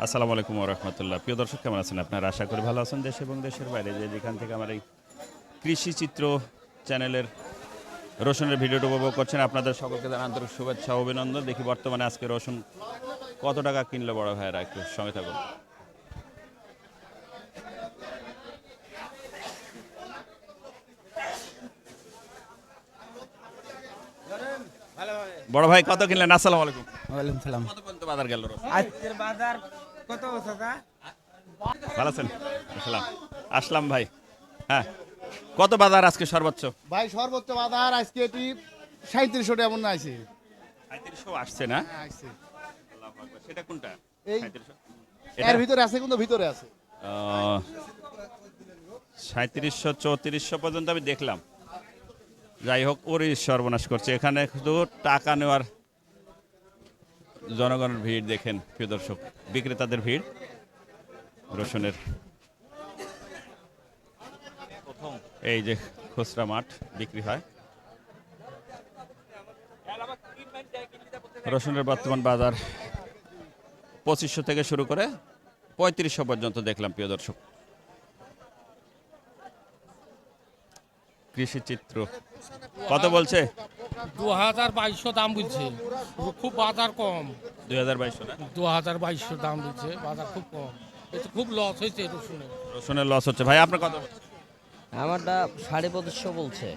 আসসালামু আলাইকুম ওয়া রাহমাতুল্লাহ। প্রিয় দর্শক, কেমন আছেন আপনারা? আশা করি ভালো আছেন। দেশ এবং দেশের বাইরে যেখান থেকে আমার এই কৃষি চিত্র চ্যানেলের রসুনের ভিডিওটা উপভোগ করছেন, আপনাদের সকলকে জানাই আন্তরিক শুভেচ্ছা ও অভিনন্দন। দেখি বর্তমানে আজকে রসুন কত টাকা কিনলো বড় ভাইয়েরা, একটু সঙ্গে থাকুন। বড় ভাই কত কিনলেন? আসসালামু আলাইকুম। ওয়ালাইকুম সালাম। কত পর্যন্ত বাজার গেল রসুন? আজকের বাজার কত টাকা? ভালো আছেন? আসসালাম। আসলাম ভাই। হ্যাঁ, কত বাজার আজকে সর্বোচ্চ? ভাই সর্বোচ্চ বাজার আজকে এটি 3700 টাকা এমন আছে। 3500 আসছে না? আসছে। আল্লাহু আকবার। সেটা কোনটা? এই 3500? এর ভিতরে আছে, কিন্তু ভিতরে আছে। 3700 3400 পর্যন্ত আমি দেখলাম। যাই হোক, ওরই সর্বনাশ করছে এখানে। শুধু টাকা নেওয়ার জনগণের ভিড় দেখেন প্রিয় দর্শক, বিক্রেতাদের ভিড় রসুনের। এই যে খুচরা মাঠ বিক্রি হয় রসুনের বর্তমান বাজার 2500 থেকে শুরু করে 3500 পর্যন্ত দেখলাম প্রিয় দর্শক। কৃষি চিত্র কত বলছে? 2200 দাম বলছে, খুব বাজার কম। 2200 না? 2200 দাম বলছে, বাজার খুব কম। এটা খুব লস হয়েছে রসুনের। রসুনের লস হচ্ছে ভাই। আপনার কত বলছে? আমারটা 2500 বলছে।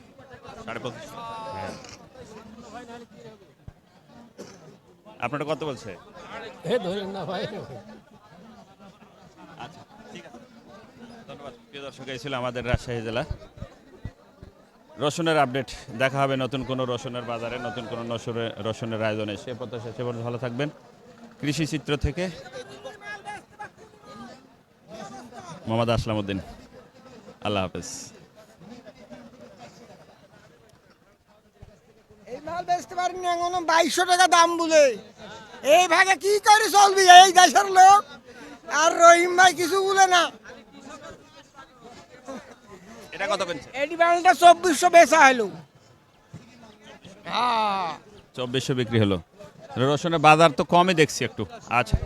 2500। হ্যাঁ। আপনারটা কত বলছে? হে ধরেন না ভাই। আচ্ছা, ঠিক আছে, ধন্যবাদ। প্রিয় দর্শক, এই ছিল আমাদের রাজশাহী জেলা রসুনের আপডেট। দেখা হবে নতুন কোনো রসুনের বাজারে, নতুন কোনো রসুনের আয়োজনে। সে প্রত্যাশা, সে পর্যন্ত ভালো থাকবেন। কৃষি চিত্র থেকে মোহাম্মদ আসলাম উদ্দিন, আল্লাহ হাফেজ। এই মাল বেচতে পারেন না, এখনো 2200 টাকা দাম বলে। এই ভাগে কি করে চলবি এই দেশের লোক? আর রহিম ভাই কিছু বলে না। এটা কত কিনছে? এই মালটা 2400 বেচা হলো। হ্যাঁ, 2400 বিক্রি হলো। রসুনের বাজার তো কমই দেখছি একটু। আচ্ছা।